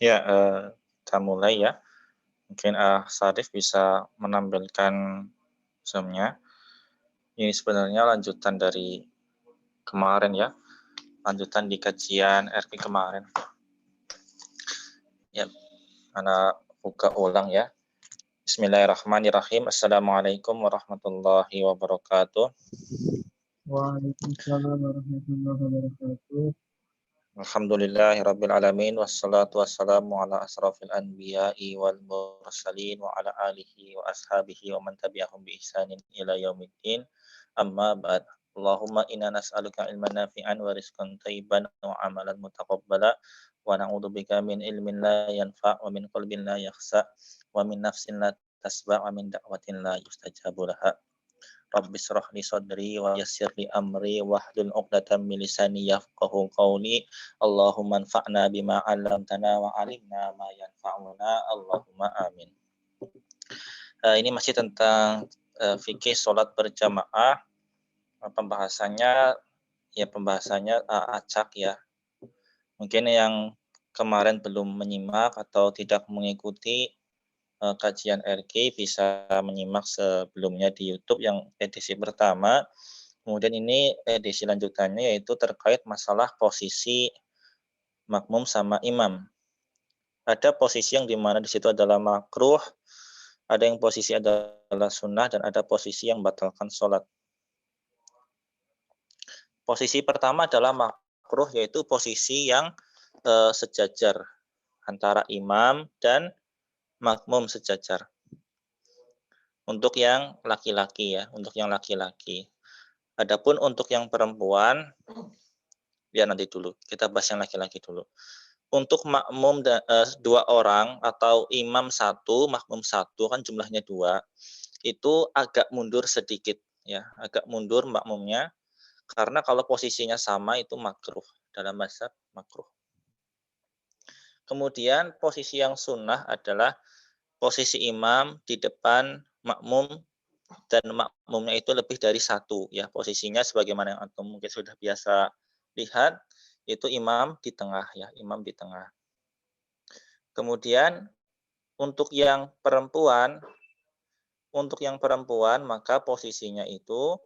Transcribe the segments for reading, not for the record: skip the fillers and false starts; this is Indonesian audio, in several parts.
Ya, kita mulai ya. Mungkin, Syarif bisa menampilkan Zoom-nya. Ini sebenarnya lanjutan dari kemarin ya, lanjutan di kajian RP kemarin. Ya, Ana buka ulang ya. Bismillahirrahmanirrahim. Assalamualaikum warahmatullahi wabarakatuh. Waalaikumsalam warahmatullahi wabarakatuh. Alhamdulillahirabbil alamin wassalatu wassalamu ala asrofil anbiya'i wal mursalin wa ala alihi wa ashabihi wa man tabi'ahum bi ihsanin ila yaumiddin. Amma ba'd. Allahumma inna nas'aluka ilman nafi'an wa rizqan thayyiban wa amalan mutaqabbala wa na'udzubika min ilmin la yanfa' wa min qalbin la yakhsa wa min nafsin la tasba' wa min da'watin la yustajabu laha. Rabbi shrah li sadri wa yassir li amri wahlul 'uqdatam min lisani yafqahu qawli. Allahumma anfa'na bima 'allamtana wa 'allimna ma yanfa'una. Allahumma amin. Ini masih tentang fikih salat berjamaah. Pembahasannya acak ya. Mungkin yang kemarin belum menyimak atau tidak mengikuti kajian RK bisa menyimak sebelumnya di YouTube yang edisi pertama. Kemudian ini edisi lanjutannya yaitu terkait masalah posisi makmum sama imam. Ada posisi yang dimana di situ adalah makruh, ada yang posisi adalah sunnah, dan ada posisi yang membatalkan sholat. Posisi pertama adalah makruh, yaitu posisi yang sejajar antara imam dan makmum sejajar. Untuk yang laki-laki ya, untuk yang laki-laki. Adapun untuk yang perempuan, biar nanti dulu, kita bahas yang laki-laki dulu. Untuk makmum dua orang atau imam satu, makmum satu, kan jumlahnya dua, itu agak mundur sedikit ya, agak mundur makmumnya, karena kalau posisinya sama itu makruh, dalam mazhab makruh. Kemudian posisi yang sunnah adalah posisi imam di depan makmum, dan makmumnya itu lebih dari satu ya, posisinya sebagaimana yang antum mungkin sudah biasa lihat, itu imam di tengah ya, imam di tengah. Kemudian untuk yang perempuan maka posisinya itu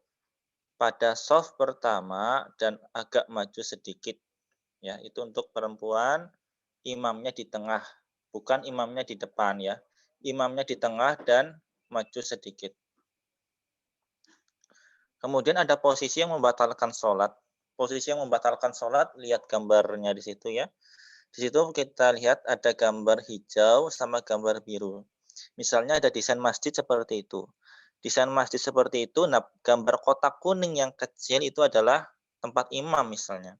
pada shaf pertama dan agak maju sedikit ya, itu untuk perempuan, imamnya di tengah, bukan imamnya di depan ya, imamnya di tengah dan maju sedikit. Kemudian ada posisi yang membatalkan sholat. Posisi yang membatalkan sholat, lihat gambarnya di situ ya. Di situ kita lihat ada gambar hijau sama gambar biru. Misalnya ada desain masjid seperti itu. Desain masjid seperti itu, nah gambar kotak kuning yang kecil itu adalah tempat imam misalnya.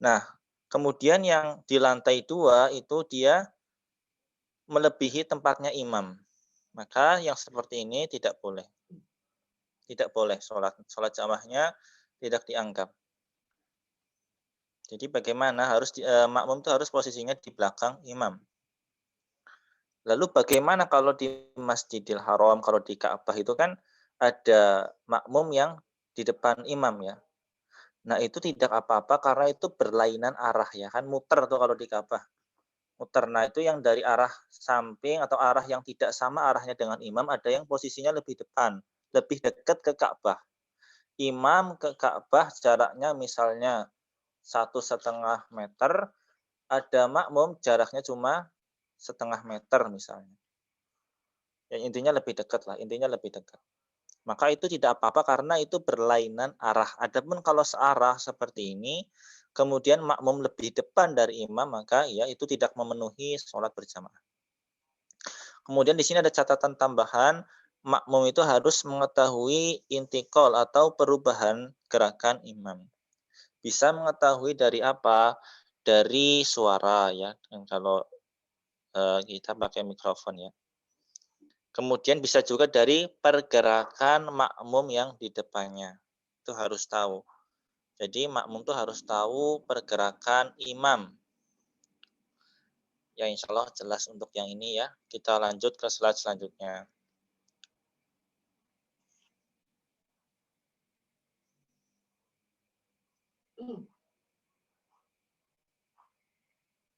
Nah, kemudian yang di lantai 2 itu dia melebihi tempatnya imam. Maka yang seperti ini tidak boleh. Tidak boleh sholat jamaahnya tidak dianggap. Jadi bagaimana makmum itu harus posisinya di belakang imam. Lalu bagaimana kalau di Masjidil Haram, kalau di Ka'bah itu kan ada makmum yang di depan imam ya. Nah itu tidak apa-apa karena itu berlainan arah ya, kan muter tuh kalau di Ka'bah. Muter. Nah itu yang dari arah samping atau arah yang tidak sama arahnya dengan imam, ada yang posisinya lebih depan, lebih dekat ke Ka'bah. Imam ke Ka'bah jaraknya misalnya 1,5 meter, ada makmum jaraknya cuma 0,5 meter misalnya. Yang intinya lebih dekat lah, intinya lebih dekat. Maka itu tidak apa-apa karena itu berlainan arah. Adapun kalau searah seperti ini, kemudian makmum lebih depan dari imam, maka ya itu tidak memenuhi sholat berjamaah. Kemudian di sini ada catatan tambahan, makmum itu harus mengetahui intikal atau perubahan gerakan imam. Bisa mengetahui dari apa? Dari suara ya. Dan kalau kita pakai mikrofon ya. Kemudian bisa juga dari pergerakan makmum yang di depannya. Itu harus tahu. Jadi makmum itu harus tahu pergerakan imam. Ya insya Allah jelas untuk yang ini ya. Kita lanjut ke slide selanjutnya.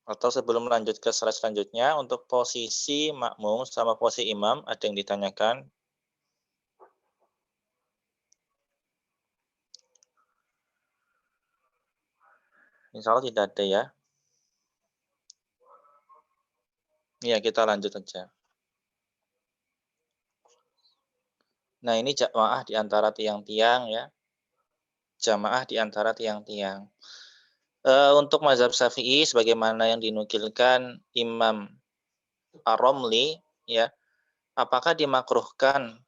Atau sebelum lanjut ke slide selanjutnya, untuk posisi makmum sama posisi imam, ada yang ditanyakan? Insya Allah tidak ada ya. Iya, kita lanjut aja. Nah, ini jamaah di antara tiang-tiang ya. Jamaah di antara tiang-tiang. Untuk mazhab Syafi'i sebagaimana yang dinukilkan Imam Ar-Romli ya, apakah dimakruhkan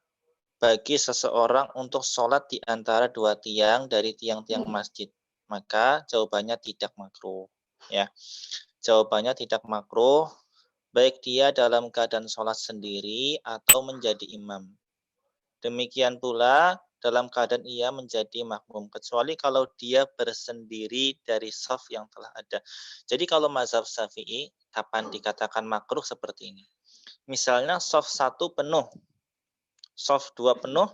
bagi seseorang untuk sholat di antara dua tiang dari tiang-tiang masjid? Maka jawabannya tidak makruh ya. Jawabannya tidak makruh baik dia dalam keadaan sholat sendiri atau menjadi imam. Demikian pula dalam keadaan ia menjadi makmum, kecuali kalau dia bersendiri dari shaf yang telah ada. Jadi kalau mazhab Syafi'i, kapan dikatakan makruh seperti ini? Misalnya shaf 1 penuh, shaf 2 penuh,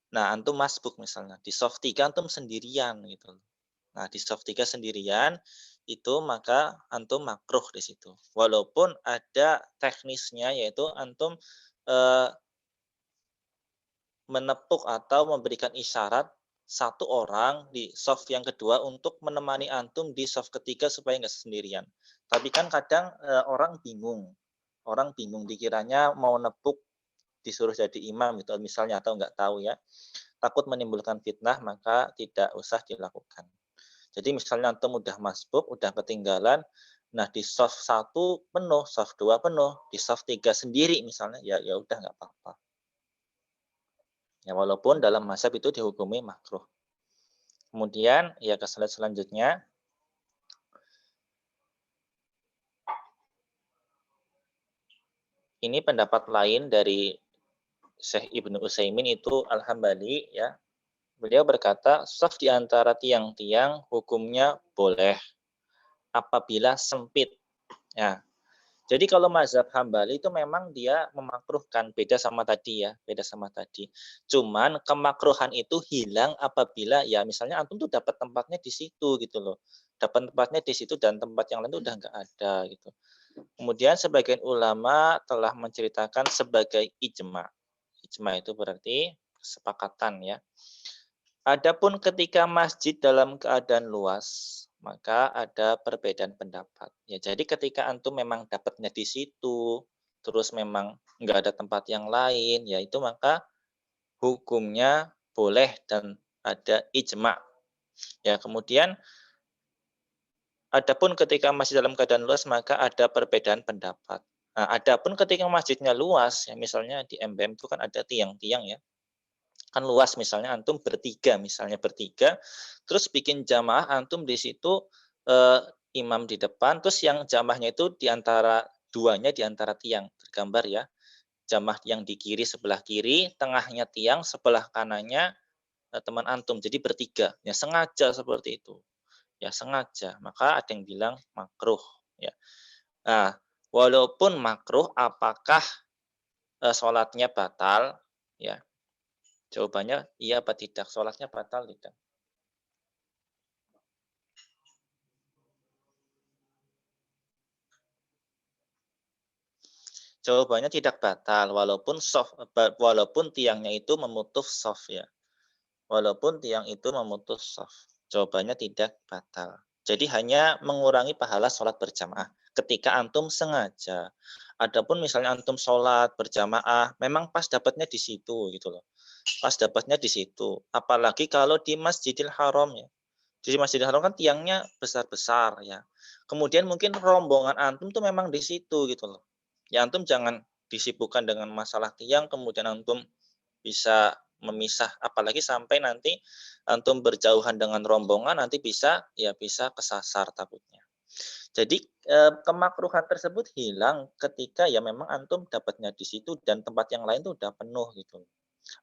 nah antum masbuk misalnya. Di shaf 3 antum sendirian gitu. Nah, di shaf 3 sendirian itu maka antum makruh di situ. Walaupun ada teknisnya yaitu antum eh, menepuk atau memberikan isyarat satu orang di shaf yang kedua untuk menemani antum di shaf ketiga supaya nggak sendirian. Tapi kan kadang orang bingung dikiranya mau nepuk disuruh jadi imam gitu misalnya atau nggak tahu ya, takut menimbulkan fitnah maka tidak usah dilakukan. Jadi misalnya antum udah masbuk, udah ketinggalan, nah di shaf 1 penuh, shaf 2 penuh, di shaf 3 sendiri misalnya, ya udah nggak apa-apa. Ya walaupun dalam mazhab itu dihukumi makruh. Kemudian ya ke slide selanjutnya. Ini pendapat lain dari Syekh Ibnu Utsaimin itu Al-Hambali ya. Beliau berkata, shaf di antara tiang-tiang hukumnya boleh apabila sempit. Ya, jadi kalau mazhab Hambali itu memang dia memakruhkan, beda sama tadi ya, beda sama tadi. Cuman kemakruhan itu hilang apabila ya misalnya antum tuh dapat tempatnya di situ gitu loh. Dapat tempatnya di situ dan tempat yang lain tuh udah nggak ada gitu. Kemudian sebagian ulama telah menceritakan sebagai ijma. Ijma itu berarti kesepakatan ya. Adapun ketika masjid dalam keadaan luas, maka ada perbedaan pendapat. Ya, jadi ketika antum memang dapatnya di situ, terus memang nggak ada tempat yang lain, ya itu maka hukumnya boleh dan ada ijma. Ya, kemudian adapun ketika masjid dalam keadaan luas, maka ada perbedaan pendapat. Nah, adapun ketika masjidnya luas, ya misalnya di MBM itu kan ada tiang-tiang ya, kan luas misalnya antum bertiga, terus bikin jamaah antum di situ eh, imam di depan, terus yang jamaahnya itu di antara duanya di antara tiang tergambar ya, jamaah yang di kiri sebelah kiri, tengahnya tiang, sebelah kanannya teman antum, jadi bertiga, ya sengaja seperti itu, ya sengaja, maka ada yang bilang makruh, ya. Nah, walaupun makruh, apakah sholatnya batal? Ya, jawabannya iya apa tidak, sholatnya batal tidak. Jawabannya tidak batal walaupun tiangnya itu memutus soft ya. Walaupun tiang itu memutus soft. Jawabannya tidak batal. Jadi hanya mengurangi pahala sholat berjamaah ketika antum sengaja. Adapun misalnya antum sholat berjamaah, memang pas dapatnya di situ gitu loh. Pas dapatnya di situ. Apalagi kalau di Masjidil Haram ya. Di Masjidil Haram kan tiangnya besar-besar ya. Kemudian mungkin rombongan antum tuh memang di situ gitu loh. Ya antum jangan disibukkan dengan masalah tiang, kemudian antum bisa memisah, apalagi sampai nanti antum berjauhan dengan rombongan, nanti bisa kesasar takutnya. Jadi kemakruhan tersebut hilang ketika ya memang antum dapatnya di situ dan tempat yang lain tuh udah penuh gitu.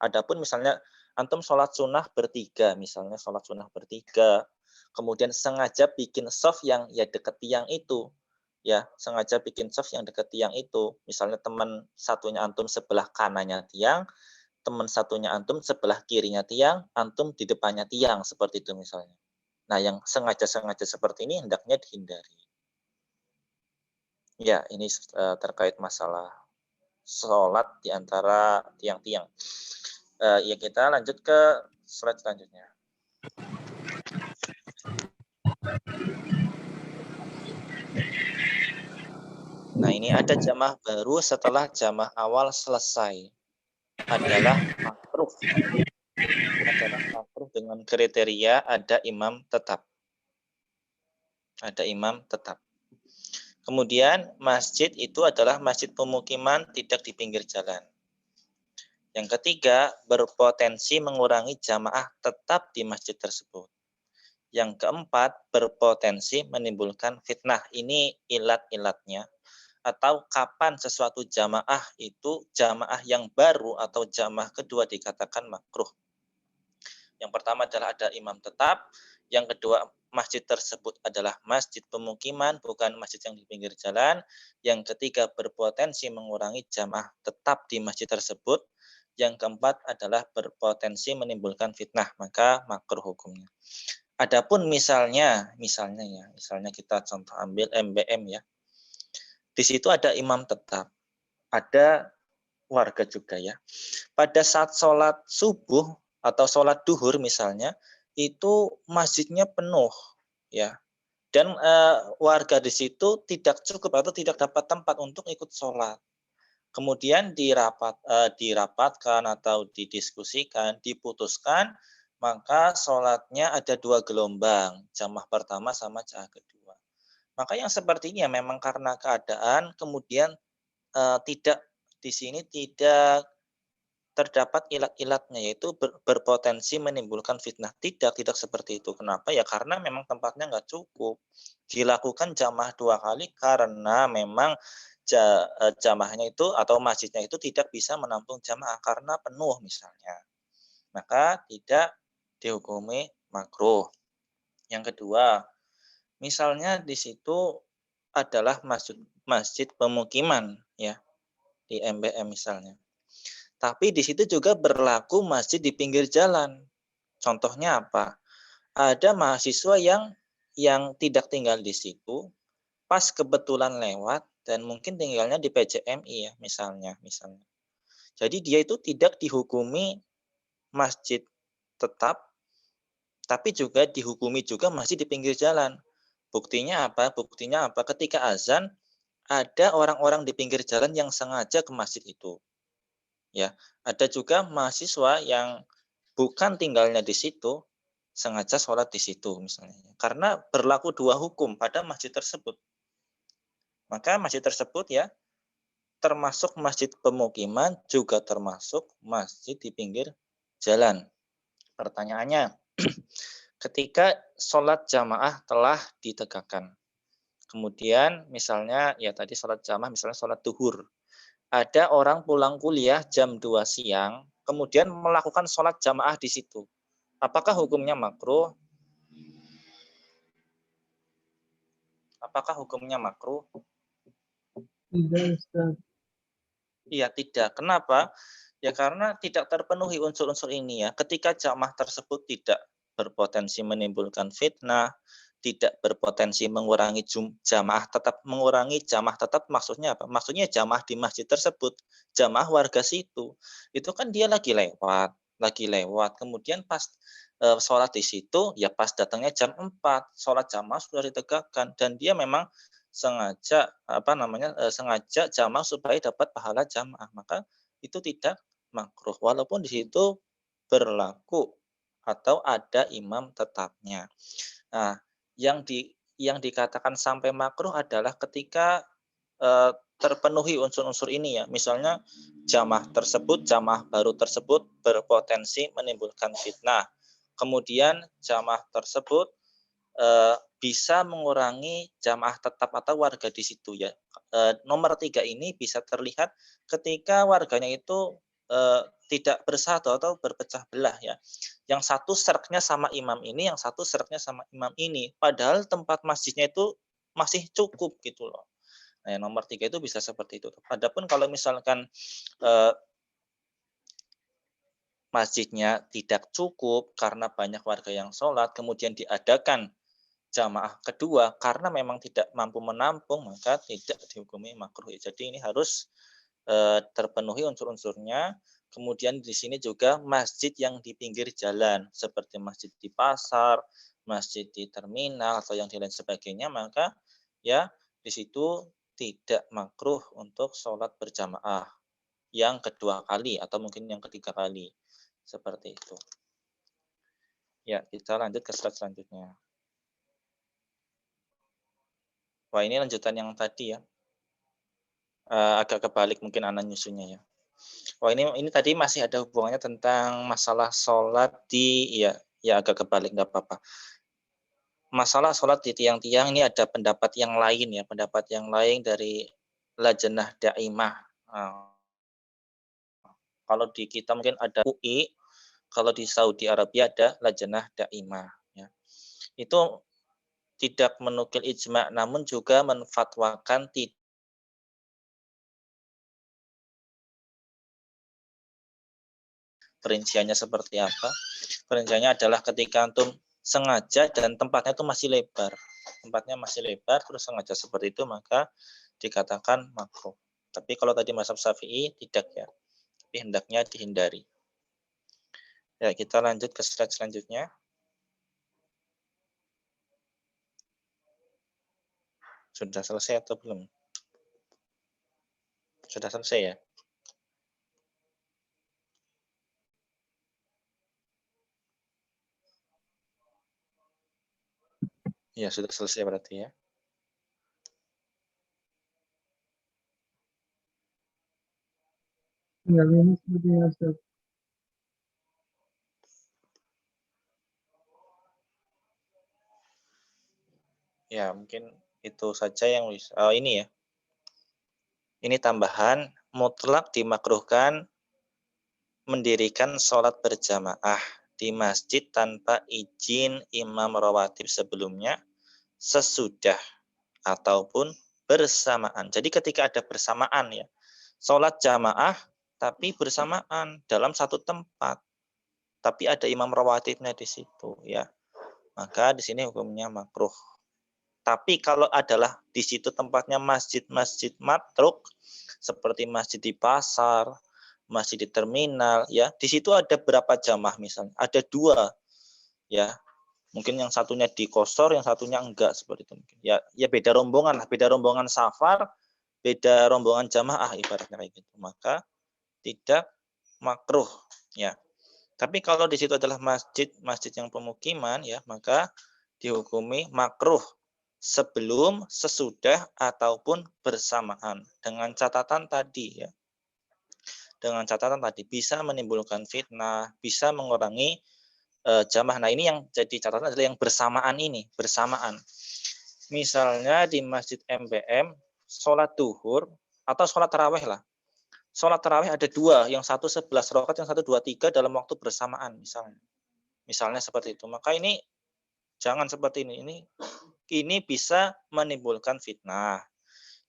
Adapun misalnya antum sholat sunnah bertiga, misalnya sholat sunnah bertiga, kemudian sengaja bikin soft yang ya deket tiang itu, ya sengaja bikin soft yang deket tiang itu, misalnya teman satunya antum sebelah kanannya tiang, teman satunya antum sebelah kirinya tiang, antum di depannya tiang, seperti itu misalnya. Nah, yang sengaja-sengaja seperti ini hendaknya dihindari. Ya, ini terkait masalah sholat di antara tiang-tiang. Ya kita lanjut ke slide selanjutnya. Nah, ini ada jamaah baru setelah jamaah awal selesai. Adalah makruh. Adalah makruh dengan kriteria ada imam tetap. Ada imam tetap. Kemudian masjid itu adalah masjid pemukiman tidak di pinggir jalan. Yang ketiga, berpotensi mengurangi jamaah tetap di masjid tersebut. Yang keempat, berpotensi menimbulkan fitnah. Ini ilat-ilatnya. Atau kapan sesuatu jamaah itu jamaah yang baru atau jamaah kedua dikatakan makruh. Yang pertama adalah ada imam tetap. Yang kedua, masjid tersebut adalah masjid pemukiman, bukan masjid yang di pinggir jalan. Yang ketiga, berpotensi mengurangi jamaah tetap di masjid tersebut. Yang keempat adalah berpotensi menimbulkan fitnah, maka makruh hukumnya. Adapun misalnya kita contoh ambil MBM ya. Di situ ada imam tetap, ada warga juga ya. Pada saat sholat subuh atau sholat duhur misalnya, itu masjidnya penuh ya. Dan warga di situ tidak cukup atau tidak dapat tempat untuk ikut sholat. Kemudian dirapatkan atau didiskusikan, diputuskan, maka sholatnya ada 2 gelombang, jamaah pertama sama jamaah kedua. Maka yang seperti ini ya memang karena keadaan kemudian tidak di sini tidak terdapat ilat-ilatnya, yaitu berpotensi menimbulkan fitnah. Tidak seperti itu. Kenapa? Ya karena memang tempatnya nggak cukup. Dilakukan jamaah 2 kali karena memang jamaahnya itu atau masjidnya itu tidak bisa menampung jamaah karena penuh misalnya. Maka tidak dihukumi makruh. Yang kedua, misalnya di situ adalah masjid pemukiman ya, di MBM misalnya. Tapi di situ juga berlaku masjid di pinggir jalan. Contohnya apa? Ada mahasiswa yang tidak tinggal di situ, pas kebetulan lewat dan mungkin tinggalnya di PJMI ya misalnya. Jadi dia itu tidak dihukumi masjid tetap, tapi juga dihukumi juga masjid di pinggir jalan. Buktinya apa? Ketika azan ada orang-orang di pinggir jalan yang sengaja ke masjid itu. Ya, ada juga mahasiswa yang bukan tinggalnya di situ, sengaja sholat di situ misalnya. Karena berlaku 2 hukum pada masjid tersebut. Maka masjid tersebut ya termasuk masjid pemukiman, juga termasuk masjid di pinggir jalan. Pertanyaannya, ketika sholat jamaah telah ditegakkan, kemudian misalnya ya tadi sholat jamaah, misalnya sholat duhur, ada orang pulang kuliah jam 2 siang, kemudian melakukan sholat jamaah di situ. Apakah hukumnya makruh? Apakah hukumnya makruh? Tidak, Ustaz. Iya, tidak. Kenapa? Ya karena tidak terpenuhi unsur-unsur ini ya. Ketika jamaah tersebut tidak berpotensi menimbulkan fitnah, tidak berpotensi mengurangi mengurangi jamaah tetap maksudnya apa? Maksudnya jamaah di masjid tersebut, jamaah warga situ. Itu kan dia lagi lewat. Kemudian pas sholat di situ, ya pas datangnya jam 4, sholat jamaah sudah ditegakkan dan dia memang sengaja jamaah supaya dapat pahala jamaah, maka itu tidak makruh walaupun di situ berlaku atau ada imam tetapnya. Nah, yang dikatakan sampai makruh adalah ketika terpenuhi unsur-unsur ini ya. Misalnya jamaah baru tersebut berpotensi menimbulkan fitnah. Kemudian jamaah tersebut bisa mengurangi jamaah tetap atau warga di situ ya. Nomor 3 ini bisa terlihat ketika warganya itu tidak bersatu atau berpecah belah ya. Yang satu sereknya sama imam ini, yang satu sereknya sama imam ini. Padahal tempat masjidnya itu masih cukup gitu loh. Nah, yang nomor 3 itu bisa seperti itu. Adapun kalau misalkan masjidnya tidak cukup karena banyak warga yang sholat, kemudian diadakan jamaah kedua karena memang tidak mampu menampung, maka tidak dihukumi makruh. Jadi ini harus terpenuhi unsur-unsurnya. Kemudian di sini juga masjid yang di pinggir jalan seperti masjid di pasar, masjid di terminal atau yang di lain sebagainya, maka ya di situ tidak makruh untuk sholat berjamaah yang kedua kali atau mungkin yang ketiga kali. Seperti itu. Ya, kita lanjut ke slide selanjutnya. Wah, ini lanjutan yang tadi ya. Agak kebalik mungkin anak nyusunnya ya. Wah, ini tadi masih ada hubungannya tentang masalah sholat di ya agak kebalik nggak apa-apa. Masalah sholat di tiang-tiang ini ada pendapat yang lain ya, pendapat yang lain dari Lajnah Daimah. Kalau di kita mungkin ada UI, kalau di Saudi Arabia ada Lajnah Daimah ya. Itu tidak menukil ijma namun juga menfatwakan perinciannya seperti apa. Perinciannya adalah ketika antum sengaja dan tempatnya itu masih lebar. Tempatnya masih lebar terus sengaja seperti itu maka dikatakan makruh. Tapi kalau tadi mazhab Syafi'i tidak ya. Tapi hendaknya dihindari. Ya, kita lanjut ke slide selanjutnya. Sudah selesai atau belum? Sudah selesai ya? Ya, sudah selesai berarti ya. Tinggal ini sepertinya Ustaz. Ya, mungkin itu saja yang ini ya. Ini tambahan mutlak dimakruhkan mendirikan sholat berjamaah di masjid tanpa izin imam rawatib sebelumnya, sesudah ataupun bersamaan. Jadi ketika ada bersamaan ya, sholat jamaah tapi bersamaan dalam satu tempat, tapi ada imam rawatibnya di situ ya, maka di sini hukumnya makruh. Tapi kalau adalah di situ tempatnya masjid-masjid matruk seperti masjid di pasar, masjid di terminal, ya di situ ada berapa jamaah misalnya, ada dua, ya mungkin yang satunya di kosor, yang satunya enggak seperti itu mungkin. Ya beda rombongan lah, beda rombongan safar, beda rombongan jamaah ibaratnya kayak gitu. Maka tidak makruh, ya. Tapi kalau di situ adalah masjid yang pemukiman, ya maka dihukumi makruh sebelum, sesudah, ataupun bersamaan. Dengan catatan tadi ya. Dengan catatan tadi bisa menimbulkan fitnah, bisa mengurangi jamaah. Nah ini yang jadi catatan adalah yang bersamaan ini, bersamaan. Misalnya di Masjid MBM, sholat duhur, atau sholat taraweh lah. Sholat taraweh ada dua, yang satu 11 rakaat, yang satu 23 dalam waktu bersamaan misalnya. Misalnya seperti itu. Maka ini jangan seperti ini. Ini bisa menimbulkan fitnah.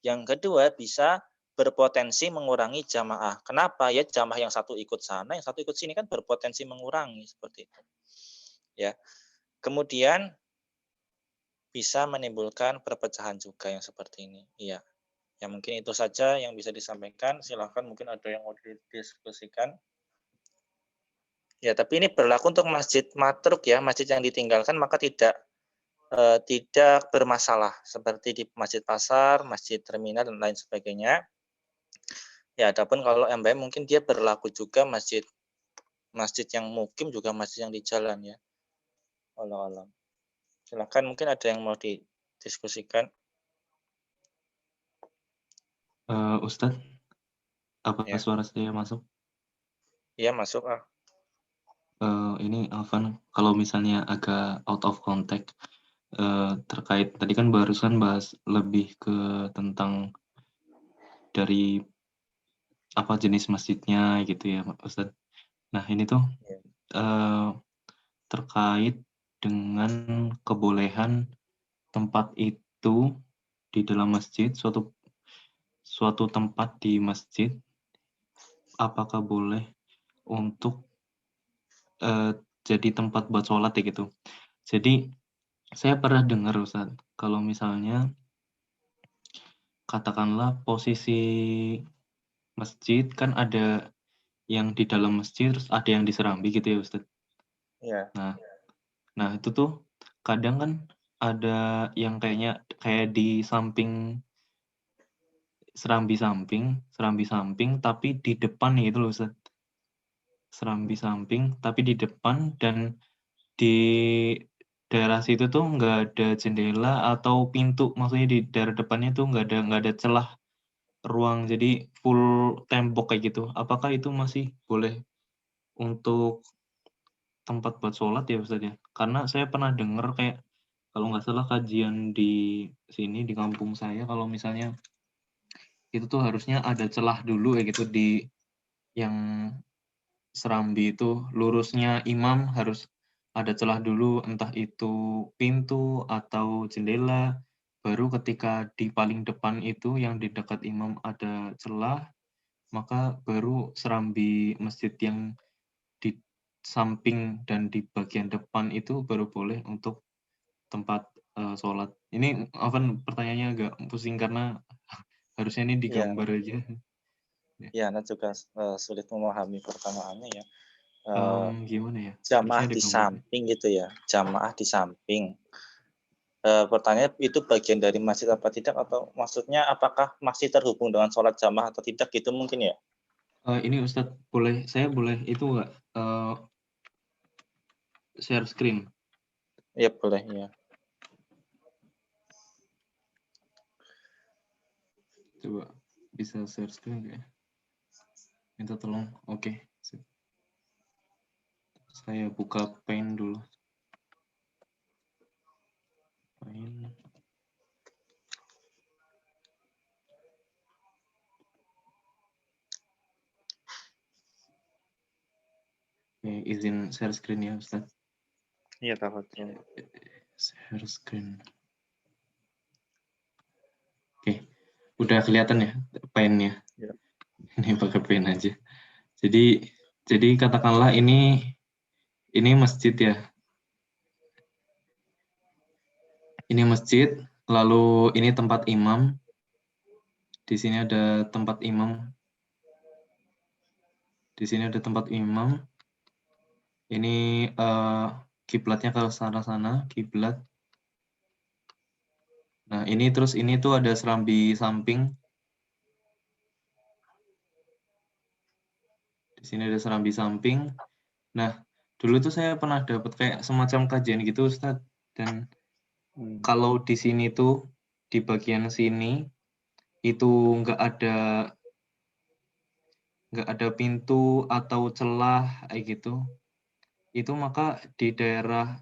Yang kedua bisa berpotensi mengurangi jamaah. Kenapa? Ya jamaah yang satu ikut sana, yang satu ikut sini kan berpotensi mengurangi seperti itu. Ya. Kemudian bisa menimbulkan perpecahan juga yang seperti ini. Iya. Ya mungkin itu saja yang bisa disampaikan. Silahkan mungkin ada yang mau didiskusikan. Ya, tapi ini berlaku untuk masjid matruk ya, masjid yang ditinggalkan maka tidak bermasalah seperti di masjid pasar, masjid terminal dan lain sebagainya. Ya, adapun kalau MBM mungkin dia berlaku juga masjid yang mukim juga masjid yang di jalan ya. Wallahu alam. Silakan mungkin ada yang mau didiskusikan. Ustadz, apa Ya. suara saya masuk? Iya, masuk ah. Ini Alvan, kalau misalnya agak out of context terkait tadi kan barusan bahas lebih ke tentang dari apa jenis masjidnya gitu ya, Ustadz. Nah ini tuh Ya. Terkait dengan kebolehan tempat itu di dalam masjid, suatu tempat di masjid, apakah boleh untuk jadi tempat buat sholat ya gitu. Jadi Saya pernah dengar Ustaz, kalau misalnya katakanlah posisi masjid kan ada yang di dalam masjid, terus ada yang di Serambi gitu ya Ustaz. Iya. Nah nah itu tuh kadang kan ada yang kayak di samping serambi samping tapi di depan gitu loh Ustaz. Serambi samping tapi di depan dan di daerah situ tuh nggak ada jendela atau pintu, maksudnya di daerah depannya tuh nggak ada celah ruang, jadi full tembok kayak gitu. Apakah itu masih boleh untuk tempat buat sholat ya Ustaz ya? Karena saya pernah dengar kayak kalau nggak salah kajian di sini di kampung saya kalau misalnya itu tuh harusnya ada celah dulu kayak gitu di yang serambi itu, lurusnya imam harus ada celah dulu, entah itu pintu atau jendela, baru ketika di paling depan itu yang di dekat imam ada celah, maka baru serambi masjid yang di samping dan di bagian depan itu baru boleh untuk tempat, sholat. Ini Afwan pertanyaannya agak pusing karena harusnya ini Iya. digambar aja. Ya, Iya, Anda juga sulit memahami pertamaannya ya. Eh, gimana ya? Harusnya Jamaah ada di gambarnya. samping gitu ya, jamaah di samping. Pertanyaan itu bagian dari masjid apa tidak, atau maksudnya apakah masih terhubung dengan sholat jamaah atau tidak gitu mungkin ya? Ini Ustadz saya boleh itu nggak, share screen? Iya boleh ya. Coba bisa share screen nggak ya? Minta tolong. Oke, sip. Saya buka Paint dulu. Paint. Oke, izin share screen ya Ustadz. Iya takut. Share screen. Oke, udah kelihatan ya Paint-nya? Ya. Ini pakai Paint aja. Jadi katakanlah ini masjid ya. Ini masjid, lalu ini tempat imam. Di sini ada tempat imam. Di sini ada tempat imam. Ini kiblatnya ke sana, kiblat. Nah, ini terus ini tuh ada serambi samping. Di sini ada serambi samping. Nah, dulu tuh saya pernah dapat kayak semacam kajian gitu, Ustadz. Dan kalau di sini tuh di bagian sini itu nggak ada pintu atau celah kayak gitu. Itu maka di daerah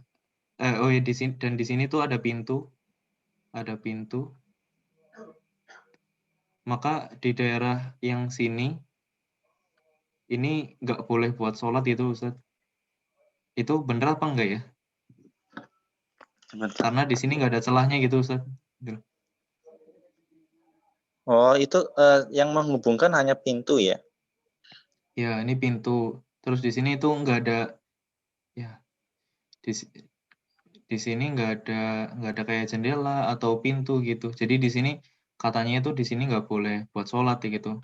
di sini dan di sini tuh ada pintu. Maka di daerah yang sini ini nggak boleh buat sholat itu Ustaz. Itu bener apa enggak ya? Sebentar. Karena di sini nggak ada celahnya gitu Ustaz. Gitu. Oh itu yang menghubungkan hanya pintu ya? Ya ini pintu. Terus di sini itu nggak ada, ya di, di sini nggak ada kayak jendela atau pintu gitu. Jadi di sini katanya itu di sini nggak boleh buat sholat gitu.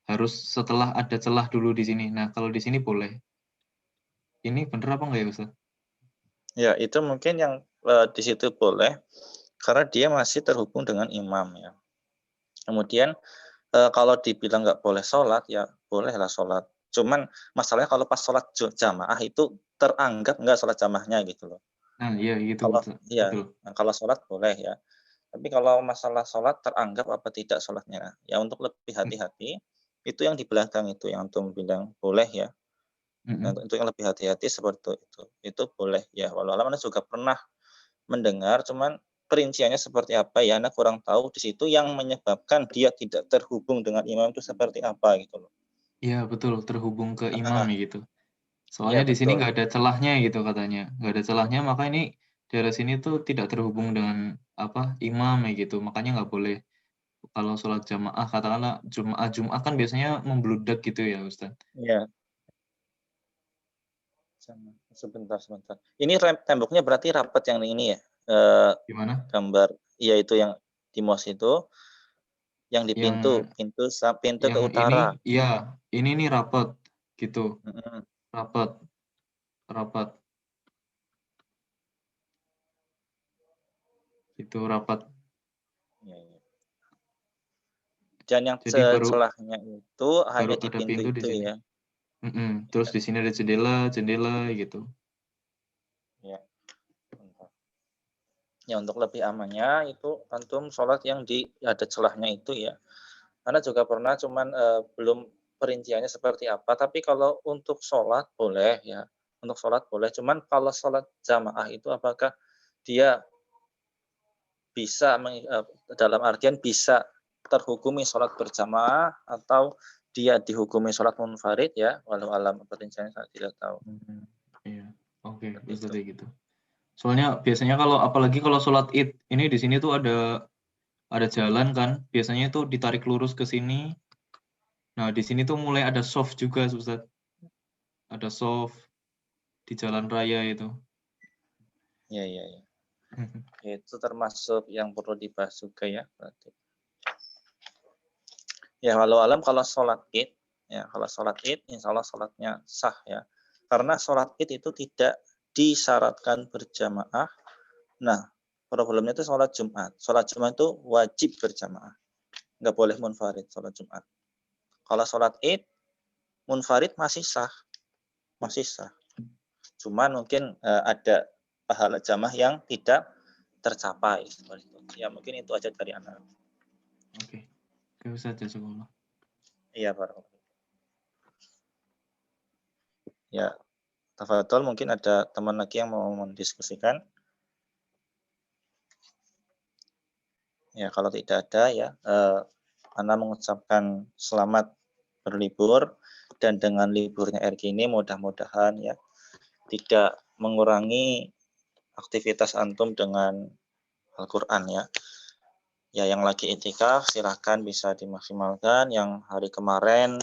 Harus setelah ada celah dulu di sini. Nah kalau di sini boleh. Ini bener apa enggak ya Ustaz? Ya itu mungkin yang di situ boleh karena dia masih terhubung dengan imam ya. Kemudian kalau dibilang nggak boleh sholat, ya bolehlah sholat. Cuman masalahnya kalau pas sholat jamaah itu teranggap nggak sholat jamaahnya gitu loh. Nah iya gitu Kalau Ustaz. iya, Betul. kalau sholat boleh ya. Tapi kalau masalah sholat teranggap apa tidak sholatnya, ya untuk lebih hati-hati, itu yang di belakang itu yang antum bilang boleh ya. Nah, Mm-mm. untuk yang lebih hati-hati seperti itu boleh ya. Walau alam Anda juga pernah mendengar, cuman perinciannya seperti apa ya, Anda kurang tahu di situ yang menyebabkan dia tidak terhubung dengan imam itu seperti apa gitu loh. Iya betul, terhubung ke imam Heeh, ya gitu. iya Soalnya di sini betul. nggak ada celahnya gitu katanya. Nggak ada celahnya, maka ini daerah sini tuh tidak terhubung dengan apa imam ya gitu. Makanya nggak boleh kalau sholat jamaah, katakanlah Jumat kan biasanya membludak gitu ya Ustaz. Iya, sebentar sebentar. Ini temboknya berarti rapat yang ini ya? Gimana? gambar iya itu yang di MOS itu, yang di Yang pintu ke yang utara. ini nih rapat gitu. Mhm, Rapat, rapat. Itu rapat. iya iya. Dan yang Jadi celahnya itu baru hanya di ada pintu pintu di itu sini. ya? Terus Iya di sini ada jendela gitu. iya, bentar. Ya untuk lebih amannya itu antum sholat yang ada celahnya itu ya. Ana juga pernah cuman, belum perinciannya seperti apa, tapi kalau untuk sholat boleh ya, untuk sholat boleh, cuman kalau sholat jamaah itu apakah dia bisa dalam artian bisa terhukumi sholat berjamaah atau dia dihukumi sholat munfarid ya, walau alam perinciannya saya tidak tahu, Iya. Oke, seperti bisa itu. deh gitu. Soalnya biasanya apalagi kalau sholat Id, ini di sini tuh ada jalan kan, biasanya itu ditarik lurus ke sini. Nah, di sini tuh mulai ada soft juga, Ustaz. Ada soft di jalan raya itu. Iya iya iya. Itu termasuk yang perlu dibahas juga ya berarti. Ya walau alam kalau sholat Id, ya kalau sholat Id insya Allah sholatnya sah ya. Karena sholat Id itu tidak disyaratkan berjamaah. Nah, problemnya itu sholat Jumat. Sholat Jumat itu wajib berjamaah. Nggak boleh munfarid sholat Jumat. Kalau sholat Id, munfarid masih sah. Masih sah. Cuman mungkin ada pahala jamaah yang tidak tercapai. Seperti itu. Ya mungkin itu aja dari Anda. Oke. Oke, Ustaz, jazakallah. Iya, Pak. Ya, tafadhol mungkin ada teman lagi yang mau mendiskusikan. Ya, kalau tidak ada ya, Ana mengucapkan selamat berlibur dan dengan liburnya RG ini mudah-mudahan ya tidak mengurangi aktivitas antum dengan Al-Qur'an ya. Ya, yang lagi iktikaf silahkan bisa dimaksimalkan, yang hari kemarin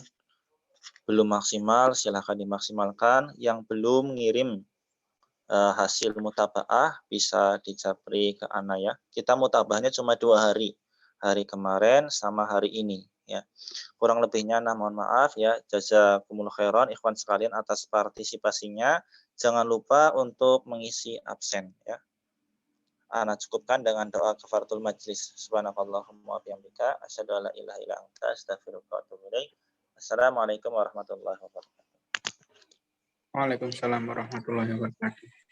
belum maksimal silahkan dimaksimalkan, yang belum ngirim hasil mutabaah bisa dijapri ke Ana ya. Kita mutabahnya cuma 2 hari. Hari kemarin sama hari ini ya. Kurang lebihnya nah mohon maaf ya. Jazakumullah khairan ikhwan sekalian atas partisipasinya. Jangan lupa untuk mengisi absen ya. Ana cukupkan dengan doa kafaratul majlis. Subhanakallahumma wa bihamdika asyhadu an la ilaha illa anta astaghfiruka wa atubu ilaik. Assalamualaikum warahmatullahi wabarakatuh. Waalaikumsalam warahmatullahi wabarakatuh.